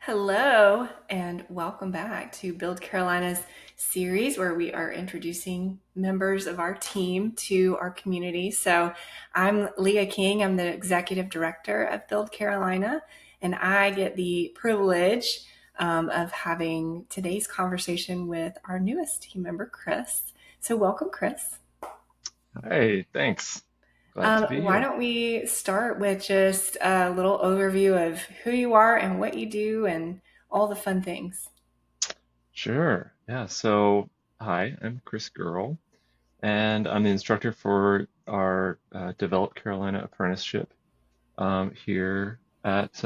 Hello, and welcome back to Build Carolina's series where we are introducing members of our team to our community. So, I'm Leah King, I'm the executive director of Build Carolina, and I get the privilege of having today's conversation with our newest team member, Chris. So, welcome, Chris. Hey, thanks. Glad to be Why here. don't we start with just a little overview of who you are and what you do and all the fun things? Sure. Yeah. So, hi, I'm Chris Girl, and I'm the instructor for our Develop Carolina Apprenticeship here at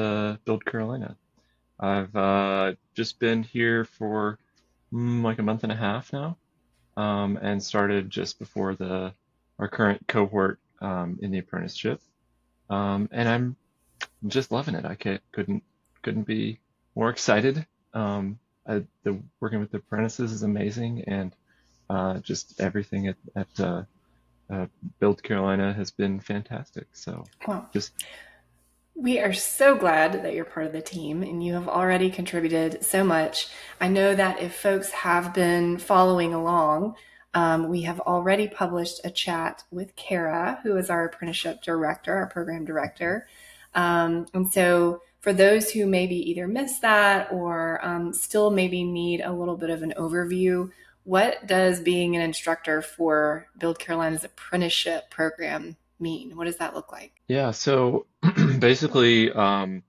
Build Carolina. I've just been here for like a month and a half now, and started just before the our current cohort in the apprenticeship. And I'm just loving it. I couldn't be more excited. The working with the apprentices is amazing, and just everything at Build Carolina has been fantastic. So Well, just we are so glad that you're part of the team and you have already contributed so much. I know that if folks have been following along, we have already published a chat with Kara, who is our apprenticeship director, our program director. And so, for those who maybe either missed that or still maybe need a little bit of an overview, what does being an instructor for Build Carolina's apprenticeship program mean? What does that look like? yeah. So basically, I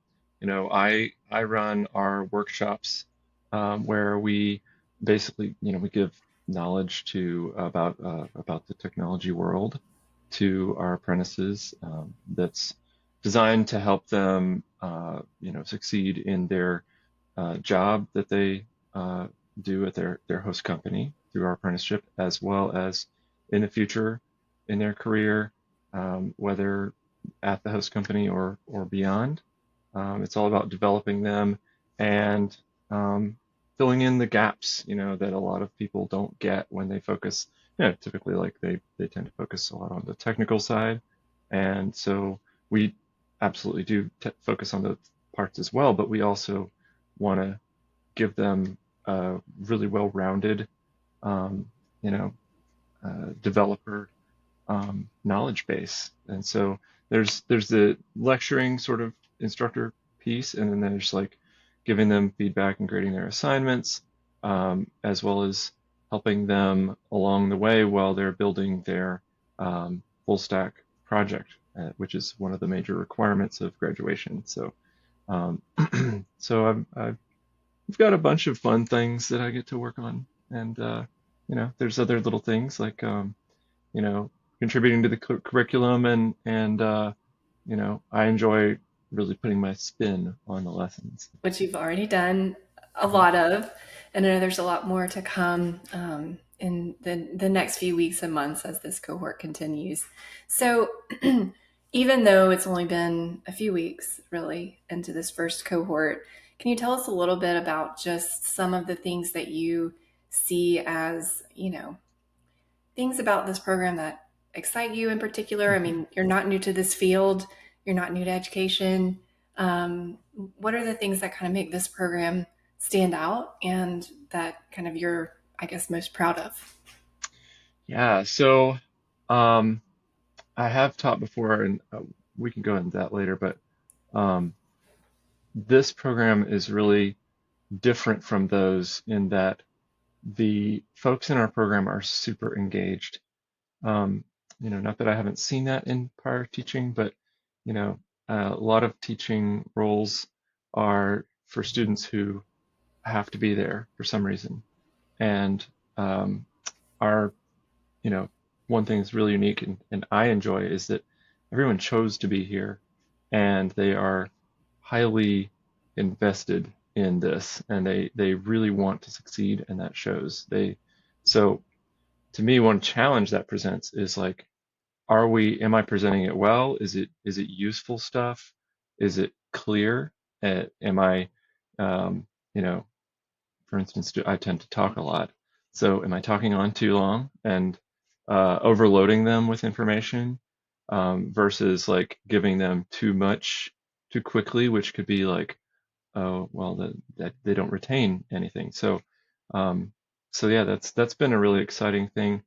run our workshops where we basically we give knowledge to about the technology world to our apprentices that's designed to help them succeed in their job that they do at their host company through our apprenticeship, as well as in the future in their career, whether at the host company or beyond. It's all about developing them and filling in the gaps, that a lot of people don't get when they focus. Typically, like they tend to focus a lot on the technical side, and so we absolutely do focus on those parts as well. But we also want to give them a really well-rounded, um, you know, developer knowledge base. And so there's the lecturing sort of instructor piece, and then there's like giving them feedback and grading their assignments, as well as helping them along the way while they're building their full stack project, which is one of the major requirements of graduation. So, um, so I've got a bunch of fun things that I get to work on, and there's other little things like you know, contributing to the curriculum, and I enjoy really putting my spin on the lessons. Which you've already done a Mhm. lot of. And I know there's a lot more to come in the next few weeks and months as this cohort continues. So, even though it's only been a few weeks really into this first cohort, can you tell us a little bit about just some of the things that you see as, things about this program that excite you in particular? I Mhm. mean, you're not new to this field, you're not new to education. What are the things that kind of make this program stand out and that kind of you're, I guess, most proud of? Yeah, so um, I have taught before, and we can go into that later, but um, this program is really different from those in that the folks in our program are super engaged. Um, not that I haven't seen that in prior teaching, but you know, a lot of teaching roles are for students who have to be there for some reason. And um, our, you know, one thing that's really unique and I enjoy is that everyone chose to be here and they are highly invested in this and they really want to succeed and that shows. So to me, one challenge that presents is like, am I presenting it well? Is it useful stuff? Is it clear? Am I, um, you know, for instance, I tend to talk a lot. So am I talking on too long and overloading them with information versus like giving them too much too quickly, which could be like oh well, that they don't retain anything. Um, so yeah, that's been a really exciting thing.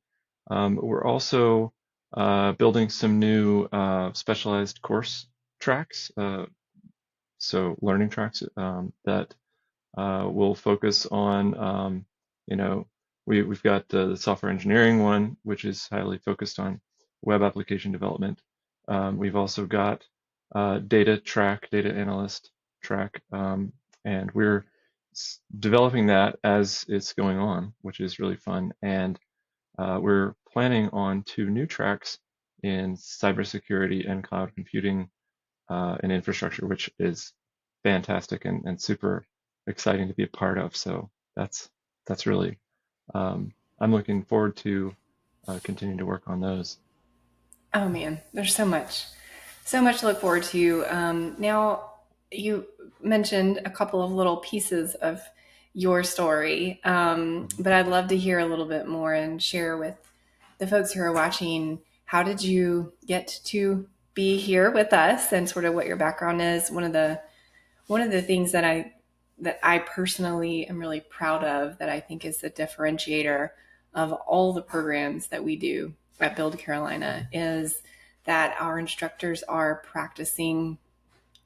We're also building some new specialized course tracks, so learning tracks that we'll focus on, you know, we've got the software engineering one, which is highly focused on web application development. We've also got data analyst track, and we're developing that as it's going on, which is really fun. And we're planning on two new tracks in cybersecurity and cloud computing and infrastructure, which is fantastic and super exciting to be a part of. So that's really I'm looking forward to continuing to work on those. Oh man, there's so much to look forward to. Now, you mentioned a couple of little pieces of your story, but I'd love to hear a little bit more and share with the folks who are watching. How did you get to be here with us, and sort of what your background is? One of the things that I personally am really proud of, that I think is the differentiator of all the programs that we do at Build Carolina, is that our instructors are practicing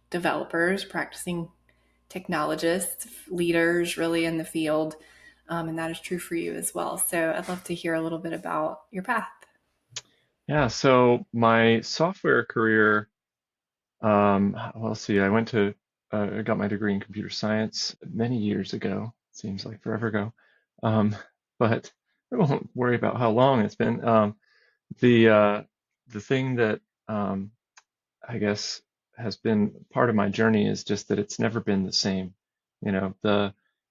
developers, practicing technologists, leaders really in the field. And that is true for you as well. So I'd love to hear a little bit about your path. Yeah, so my software career, well, let's see, I got my degree in computer science many years ago. Seems like forever ago. Um, but I won't worry about how long it's been. The uh, the thing that I guess has been part of my journey is just that it's never been the same.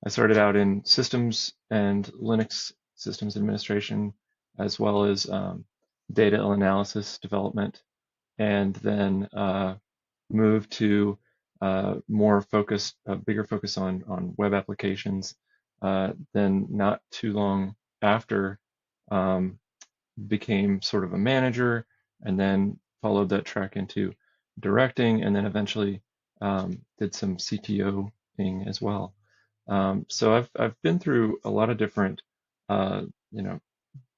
I started out in systems and Linux systems administration, as well as data analysis development, and then moved to a bigger focus on web applications. Then not too long after, um, became sort of a manager, and then followed that track into directing, and then eventually did some CTOing as well. So I've been through a lot of different uh, you know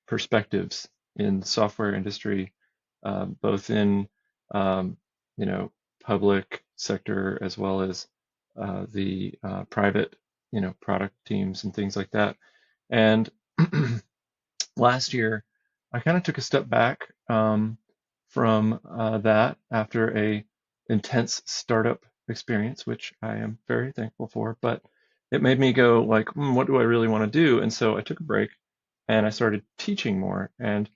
perspectives in the software industry, both in um, you know public sector as well as the private product teams and things like that. And last year, I kind of took a step back from that after a intense startup experience, which I am very thankful for. But it made me go like, what do I really want to do? And so I took a break and I started teaching more. And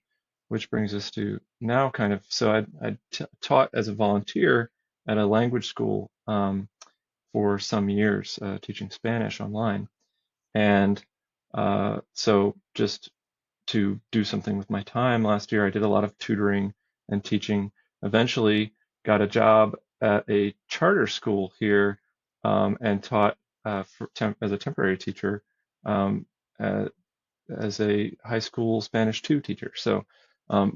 which brings us to now, kind of. So I taught as a volunteer at a language school for some years, teaching Spanish online. And so just to do something with my time last year, I did a lot of tutoring and teaching. Eventually, got a job at a charter school here and taught as a temporary teacher, um, uh, as a high school Spanish 2 teacher. So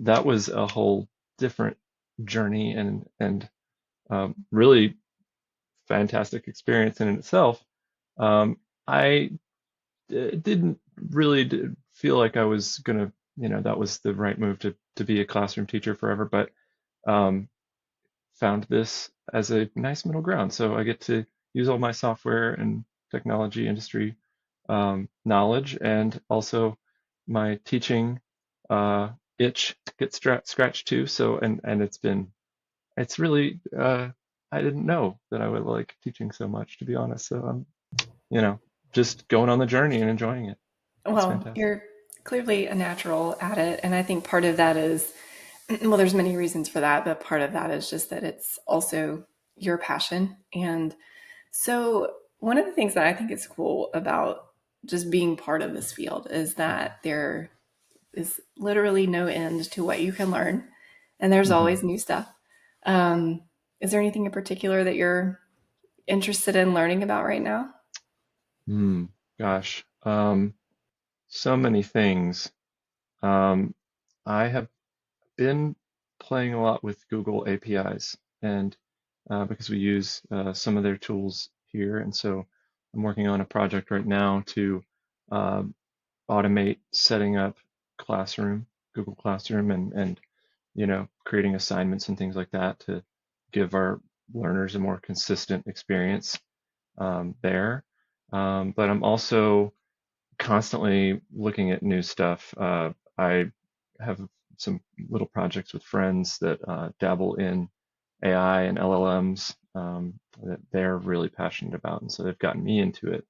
that was a whole different journey and really fantastic experience in itself. I didn't really feel like I was gonna, that was the right move to be a classroom teacher forever, but um, found this as a nice middle ground. So I get to use all my software and technology industry knowledge, and also my teaching itch gets scratched too. So and it's really I didn't know that I would like teaching so much, to be honest. So I'm you know just going on the journey and enjoying it. It's Well, fantastic. you're clearly a natural at it. And I think part of that is, well, there's many reasons for that, but part of that is just that it's also your passion. And so, one of the things that I think is cool about just being part of this field is that there is literally no end to what you can learn, and there's hmm always new stuff. Um, is there anything in particular that you're interested in learning about right now? Hmm. Gosh, so many things. Um, I have been playing a lot with Google APIs, and because we use some of their tools here. And so I'm working on a project right now to uh, automate setting up Classroom, Google Classroom, and creating assignments and things like that to give our learners a more consistent experience there. But I'm also constantly looking at new stuff. I have some little projects with friends that dabble in AI and LLMs that they're really passionate about, and so they've gotten me into it.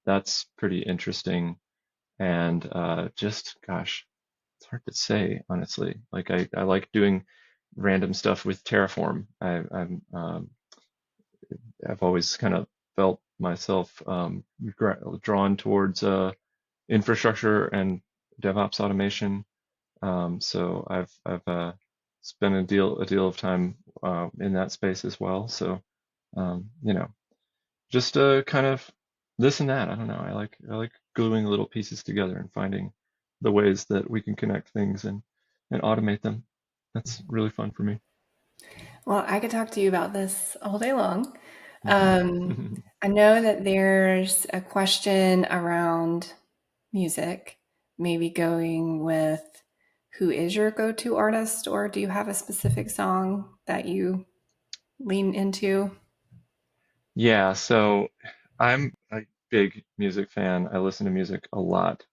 That's pretty interesting, and just gosh, it's hard to say honestly. Like I like doing random stuff with Terraform. I've always kind of felt myself drawn towards infrastructure and DevOps automation. So I've spent a deal of time in that space as well. So you know, just kind of this and that. I don't know. I like gluing little pieces together and finding the ways that we can connect things and automate them. That's really fun for me. Well, I could talk to you about this all day long. Um, hmm I know that there's a question around music, maybe going with who is your go-to artist, or do you have a specific song that you lean into? Yeah, so I'm a big music fan. I listen to music a lot,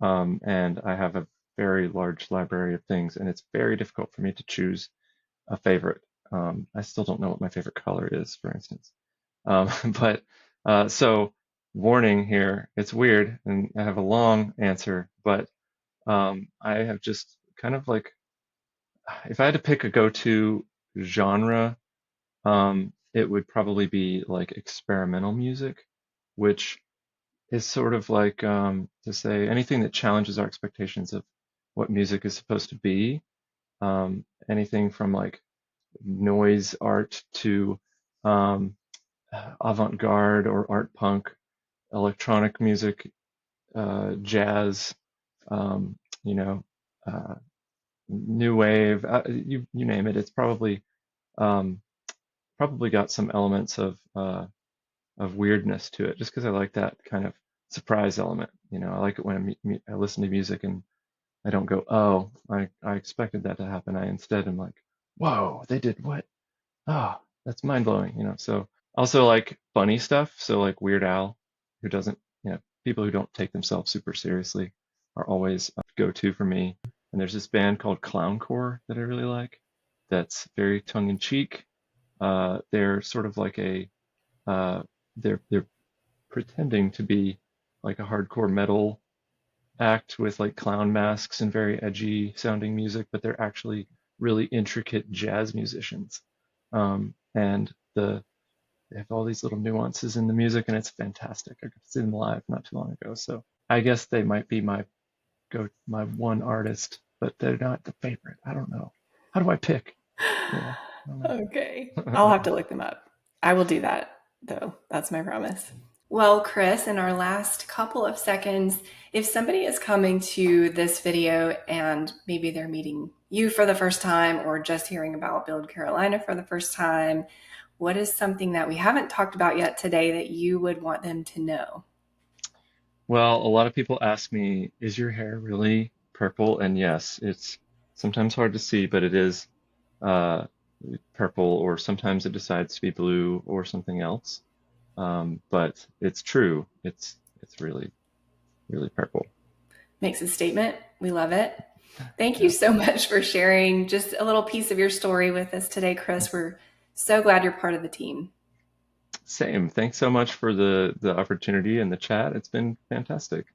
and I have a very large library of things, and it's very difficult for me to choose a favorite. I still don't know what my favorite color is, for instance. But so warning here, it's weird, and I have a long answer, but I have just kind of like, if I had to pick a go-to genre, it would probably be like experimental music, which is sort of like to say anything that challenges our expectations of what music is supposed to be. Anything from like noise art to um, avant-garde or art punk, electronic music, jazz, um, you know, uh, new wave, you name it. It's um, probably got some elements of weirdness to it, just because I like that kind of surprise element. I like it when I listen to music and I don't go, oh, I expected that to happen. I instead am like, whoa, they did what? Oh, that's mind blowing. So also like funny stuff. So like Weird Al, who doesn't, people who don't take themselves super seriously are always a go-to for me. And there's this band called Clowncore that I really like. That's very tongue in cheek. They're sort of like uh, they're pretending to be like a hardcore metal act with like clown masks and very edgy sounding music, but they're actually really intricate jazz musicians. And they have all these little nuances in the music, and it's fantastic. I got to see them live not too long ago, so I guess they might be my one artist, but they're not the favorite. I don't know. How do I pick? I don't Okay, I'll know. have to look them up. I will do that, though. That's my promise. Well, Chris, in our last couple of seconds, if somebody is coming to this video and maybe they're meeting you for the first time or just hearing about Build Carolina for the first time, what is something that we haven't talked about yet today that you would want them to know? Well, a lot of people ask me, is your hair really purple? And yes, it's sometimes hard to see, but it is uh, purple, or sometimes it decides to be blue or something else. But it's true. It's really, really purple. Makes a statement. We love it. Thank you Yeah. so much for sharing just a little piece of your story with us today, Chris. We're so glad you're part of the team. Same. Thanks so much for the opportunity and the chat. It's been fantastic.